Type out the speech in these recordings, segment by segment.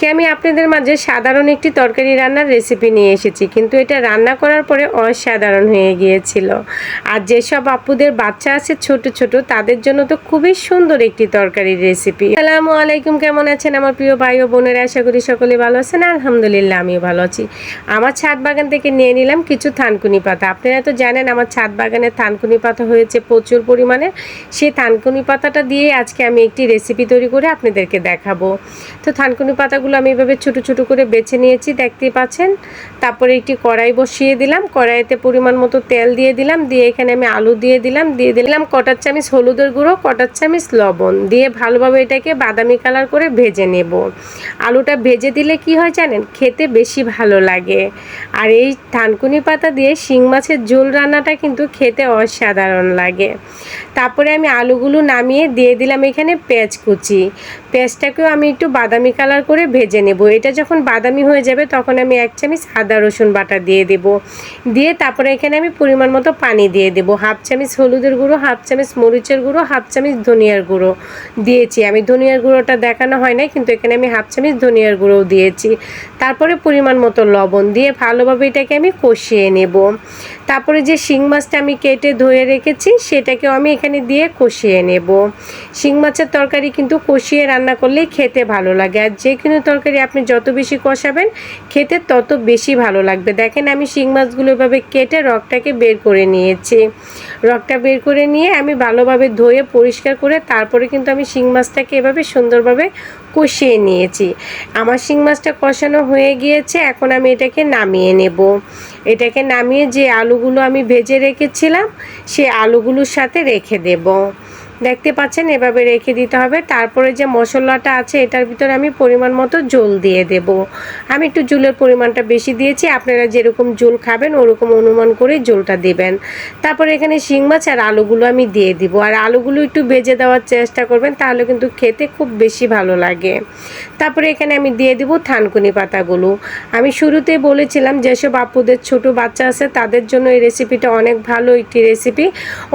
আজকে আমি আপনাদের মাঝে সাধারণ একটি তরকারি রান্নার রেসিপি নিয়ে এসেছি, কিন্তু এটা রান্না করার পরে অসাধারণ হয়ে গিয়েছিল। আর যেসব আপুদের বাচ্চা আছে ছোট ছোট, তাদের জন্য তো খুবই সুন্দর একটি তরকারির রেসিপি। আসসালামু আলাইকুম, কেমন আছেন আমার প্রিয় ভাই ও বোনেরা? আশা করি সকলে ভালো আছেন। আলহামদুলিল্লাহ আমিও ভালো আছি। আমার ছাদ বাগান থেকে নিয়ে নিলাম কিছু থানকুনি পাতা। আপনারা তো জানেন আমার ছাদ বাগানে থানকুনি পাতা হয়েছে প্রচুর পরিমাণে। সেই থানকুনি পাতাটা দিয়ে আজকে আমি একটি রেসিপি তৈরি করে আপনাদেরকে দেখাবো। তো থানকুনি পাতাগুলো আমি এভাবে ছোট ছোট করে বেছে নিয়েছি, দেখতেই পাচ্ছেন। তারপরে একটি কড়াই বসিয়ে দিলাম, কড়াইতে পরিমাণ মতো তেল দিয়ে দিলাম, দিয়ে এখানে আমি আলু দিয়ে দিলাম কটার চামচ হলুদের গুঁড়ো, কটার চামচ লবণ দিয়ে ভালোভাবে এটাকে বাদামি কালার করে ভেজে নেব। আলুটা ভেজে দিলে কি হয় জানেন, খেতে বেশি ভালো লাগে। আর এই থানকুনি পাতা দিয়ে শিং মাছের ঝোল রান্নাটা কিন্তু খেতে অসাধারণ লাগে। তারপরে আমি আলুগুলো নামিয়ে দিয়ে দিলাম এখানে পেঁয়াজ কুচি। পেঁয়াজটাকেও আমি একটু বাদামি কালার করে ভেজে নেব। এটা যখন বাদামি হয়ে যাবে তখন আমি 1 চামচ আদা রসুন বাটা দিয়ে দেব। দিয়ে তারপরে এখানে আমি পরিমাণ মতো পানি দিয়ে দেব। 1/2 চামচ হলুদের গুঁড়ো, 1/2 চামচ মরিচের গুঁড়ো, 1/2 চামচ ধনিয়ার গুঁড়ো দিয়েছি। আমি ধনিয়ার গুঁড়োটা দেখানো হয় নাই, কিন্তু এখানে আমি 1/2 চামচ ধনিয়ার গুঁড়োও দিয়েছি। তারপরে পরিমাণ মতো লবণ দিয়ে ভালোভাবে এটাকে আমি কষিয়ে নেব। তারপরে যে শিং মাছটা আমি কেটে ধুয়ে রেখেছি সেটাকেও আমি এখানে দিয়ে কষিয়ে নেব। শিং মাছের তরকারি কিন্তু কষিয়ে রান্না করলেই খেতে ভালো লাগে। আর যে কোনো তরকারি আপনি যত বেশি কষাবেন খেতে তত বেশি ভালো লাগবে। দেখেন আমি শিং মাছগুলো এভাবে কেটে রগটাকে বের করে নিয়েছি। রগটা বের করে নিয়ে আমি ভালোভাবে ধুয়ে পরিষ্কার করে তারপরে কিন্তু আমি শিং মাছটাকে এভাবে সুন্দরভাবে কষিয়ে নিয়েছি। আমার শিং মাছটা কষানো হয়ে গিয়েছে, এখন আমি এটাকে নামিয়ে নেব। এটাকে নামিয়ে যে আলুগুলো আমি ভেজে রেখেছিলাম সেই আলুগুলোর সাথে রেখে দেব। দেখতে পাচ্ছেন এভাবে রেখে দিতে হবে। তারপরে যে মশলাটা আছে এটার ভিতরে আমি পরিমাণ মতো জল দিয়ে দেব। আমি একটু জলের পরিমাণটা বেশি দিয়েছি, আপনারা যেরকম জল খাবেন ওরকম অনুমান করে জলটা দেবেন। তারপরে এখানে শিং মাছ আর আলুগুলো আমি দিয়ে দিব। আর আলুগুলো একটু ভেজে দেওয়ার চেষ্টা করবেন, তাহলে কিন্তু খেতে খুব বেশি ভালো লাগে। তারপরে এখানে আমি দিয়ে দিব থানকুনি পাতাগুলো। আমি শুরুতেই বলেছিলাম যেসব আপুদের ছোট বাচ্চা আছে তাদের জন্য এই রেসিপিটা অনেক ভালো একটি রেসিপি।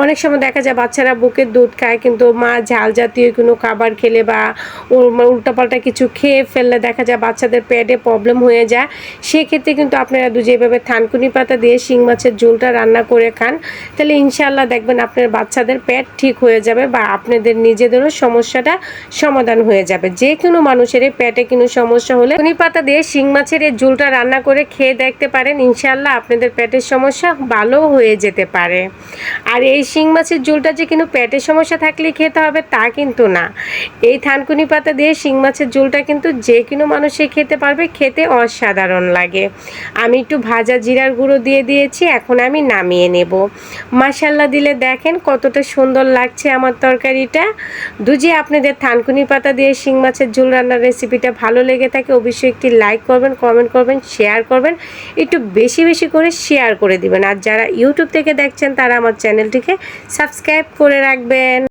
অনেক সময় দেখা যায় বাচ্চারা বুকের দুধ খায়, কিন্তু মা ঝাল জাতীয় কোনো খাবার খেলে বা উল্টাপাল্টা কিছু খেয়ে ফেললে দেখা যায় বাচ্চাদের পেটে প্রবলেম হয়ে যায়। সেক্ষেত্রে কিন্তু আপনারা যেভাবে থানকুনি পাতা দিয়ে শিং মাছের ঝোলটা রান্না করে খান, তাহলে ইনশাআল্লাহ দেখবেন আপনার বাচ্চাদের পেট ঠিক হয়ে যাবে বা আপনাদের নিজেদেরও সমস্যাটা সমাধান হয়ে যাবে। যে কোনো মানুষেরই পেটে কোনো সমস্যা হলে থানকুনি পাতা দিয়ে শিং মাছের এই ঝোলটা রান্না করে খেয়ে দেখতে পারেন, ইনশাআল্লাহ আপনাদের পেটের সমস্যা ভালো হয়ে যেতে পারে। আর এই শিং মাছের ঝোলটা যে কিন্তু পেটের সমস্যা থাকলে খেতে হবে তা কিন্তু না। এই থানকুনি পাতা দিয়ে শিং মাছের ঝোলটা কিন্তু যে কোনো মানুষই খেতে পারবে, খেতে অসাধারণ লাগে। আমি একটু ভাজা জিরার গুঁড়ো দিয়ে দিয়েছি, এখন আমি নামিয়ে নেব। মাশাআল্লাহ দিলে দেখেন কতটা সুন্দর লাগছে আমার তরকারিটা। যদি আপনাদের থানকুনি পাতা দিয়ে শিং মাছের ঝোল রান্নার রেসিপিটা ভালো লেগে থাকে অবশ্যই একটি লাইক করবেন, কমেন্ট করবেন, শেয়ার করবেন, একটু বেশি বেশি করে শেয়ার করে দিবেন। আর যারা ইউটিউব থেকে দেখছেন তারা আমার চ্যানেলটিকে সাবস্ক্রাইব করে রাখবেন।